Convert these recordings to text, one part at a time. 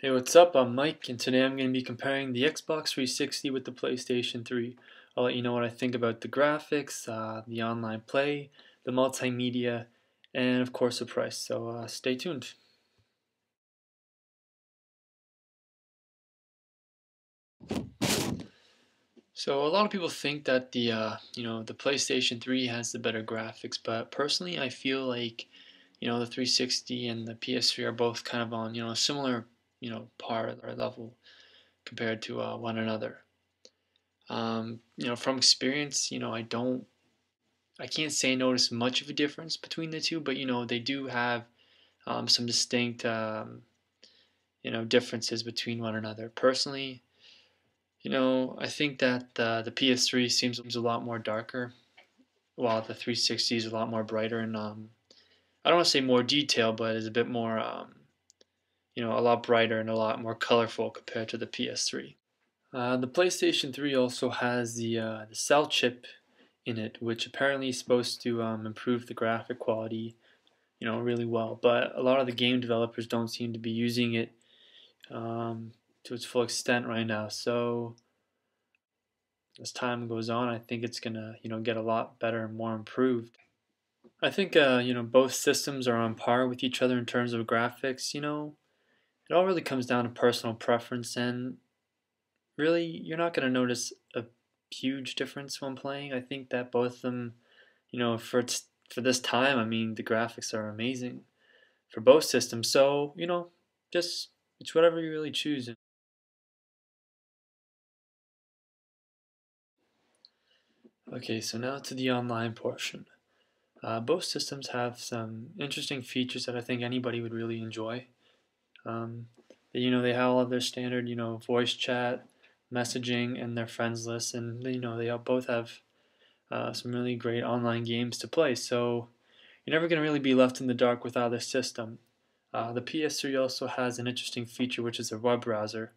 Hey, what's up? I'm Mike, and today I'm going to be comparing the Xbox 360 with the PlayStation 3. I'll let you know what I think about the graphics, the online play, the multimedia, and of course the price. So stay tuned. So a lot of people think that the PlayStation 3 has the better graphics, but personally I feel like the 360 and the PS3 are both kind of on a similar par or level compared to one another. From experience, I can't say I notice much of a difference between the two, but they do have some distinct, differences between one another. Personally, I think that the PS3 seems a lot more darker, while the 360 is a lot more brighter and I don't want to say more detailed, but is a bit more, a lot brighter and a lot more colorful compared to the PS3. The PlayStation 3 also has the cell chip in it, which apparently is supposed to improve the graphic quality, really well. But a lot of the game developers don't seem to be using it to its full extent right now. So as time goes on, I think it's gonna, get a lot better and more improved. I think, both systems are on par with each other in terms of graphics. It all really comes down to personal preference, and really, you're not gonna notice a huge difference when playing. I think that both of them, for this time, I mean, the graphics are amazing for both systems. So, just it's whatever you really choose. Okay, so now to the online portion. Both systems have some interesting features that I think anybody would really enjoy. Um, they have all of their standard, voice chat, messaging, and their friends list, and they all both have some really great online games to play. So you're never going to really be left in the dark with either system. The PS3 also has an interesting feature, which is a web browser,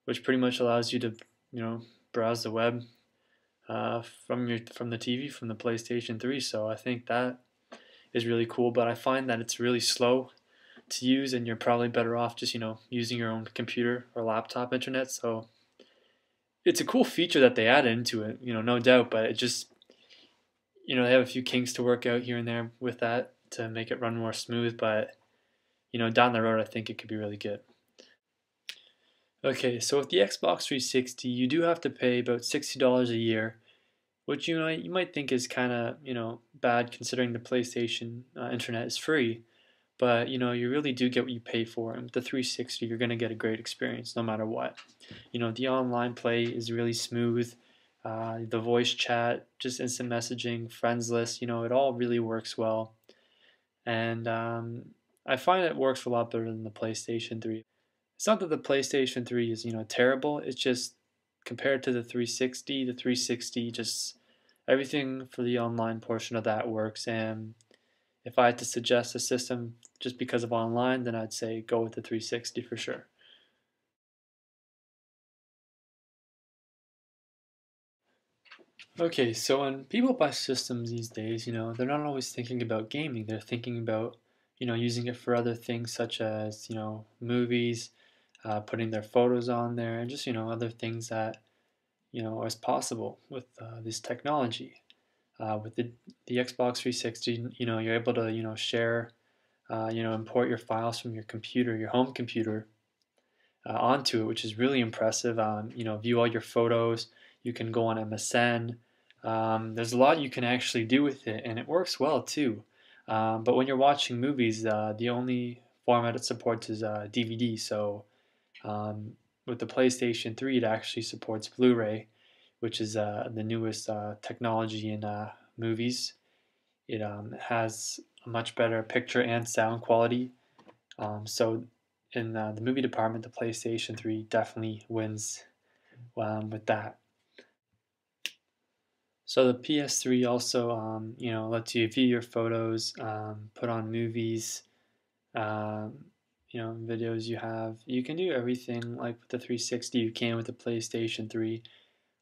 which pretty much allows you to, browse the web from the TV from the PlayStation 3. So I think that is really cool. But I find that it's really slow to use, and you're probably better off just using your own computer or laptop internet. So it's a cool feature that they added into it, no doubt. But it just they have a few kinks to work out here and there with that to make it run more smooth. But down the road, I think it could be really good. Okay, so with the Xbox 360, you do have to pay about $60 a year, which you might think is kind of bad considering the PlayStation internet is free. But you really do get what you pay for, and with the 360, you're gonna get a great experience no matter what. The online play is really smooth. The voice chat, just instant messaging, friends list, it all really works well. And I find it works a lot better than the PlayStation 3. It's not that the PlayStation 3 is, terrible. It's just compared to the 360 just everything for the online portion of that works. And if I had to suggest a system just because of online, then I'd say go with the 360 for sure. Okay, so when people buy systems these days, they're not always thinking about gaming. They're thinking about, using it for other things such as, movies, putting their photos on there, and just, other things that, is possible with this technology. With the Xbox 360, you're able to, share, import your files from your computer, your home computer, onto it, which is really impressive. View all your photos. You can go on MSN. There's a lot you can actually do with it, and it works well too. But when you're watching movies, the only format it supports is DVD. So with the PlayStation 3, it actually supports Blu-ray, which is the newest technology in movies. It has a much better picture and sound quality. So in the movie department, the PlayStation 3 definitely wins with that. So the PS3 also, lets you view your photos, put on movies, um, videos you have. You can do everything like with the 360 you can with the PlayStation 3.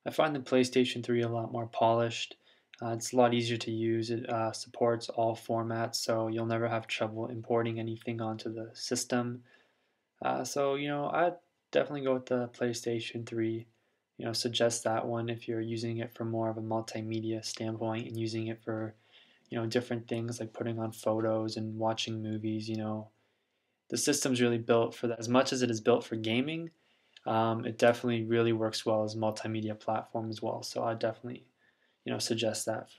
I find the PlayStation 3 a lot more polished. It's a lot easier to use. It supports all formats, so you'll never have trouble importing anything onto the system. So I'd definitely go with the PlayStation 3. Suggest that one if you're using it for more of a multimedia standpoint and using it for different things like putting on photos and watching movies. The system's really built for that. As much as it is built for gaming, it definitely really works well as a multimedia platform as well. So I definitely suggest that.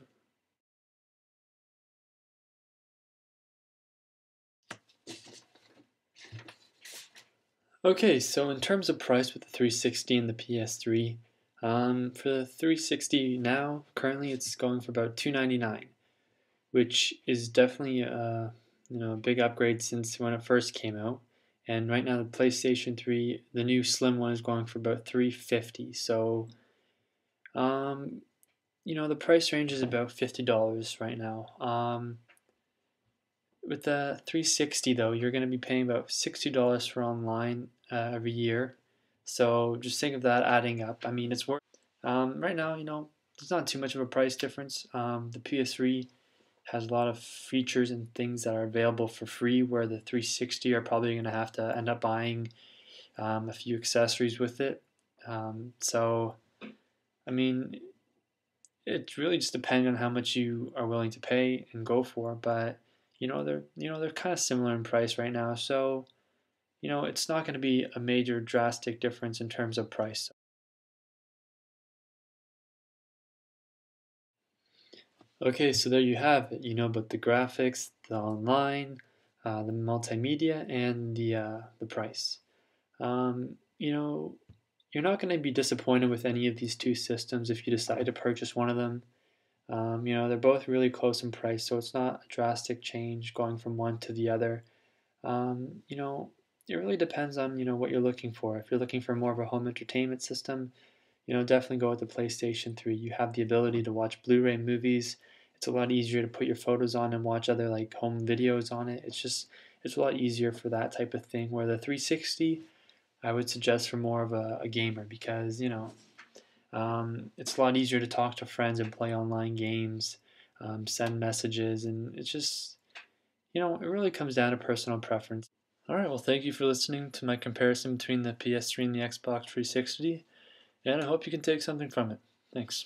Okay, so in terms of price with the 360 and the PS3, for the 360 now, currently it's going for about 299, which is definitely a big upgrade since when it first came out. And right now the PlayStation 3, the new slim one is going for about 350. So, um, the price range is about $50 right now. With the 360 though, you're going to be paying about $60 for online every year. So just think of that adding up. I mean, it's worth. Right now, there's not too much of a price difference. The PS3 has a lot of features and things that are available for free, where the 360 are probably going to have to end up buying a few accessories with it. So, I mean, it's really just depending on how much you are willing to pay and go for. But they're kind of similar in price right now, so it's not going to be a major drastic difference in terms of price. Okay, so there you have it. You know about the graphics, the online, the multimedia, and the price. You know, you're not going to be disappointed with any of these two systems if you decide to purchase one of them. They're both really close in price, so it's not a drastic change going from one to the other. Um, you know, it really depends on what you're looking for. If you're looking for more of a home entertainment system, definitely go with the PlayStation 3. You have the ability to watch Blu-ray movies. It's a lot easier to put your photos on and watch other like home videos on it. It's a lot easier for that type of thing. Where the 360, I would suggest for more of a gamer because it's a lot easier to talk to friends and play online games, send messages, and it's just it really comes down to personal preference. All right, well, thank you for listening to my comparison between the PS3 and the Xbox 360, and I hope you can take something from it. Thanks.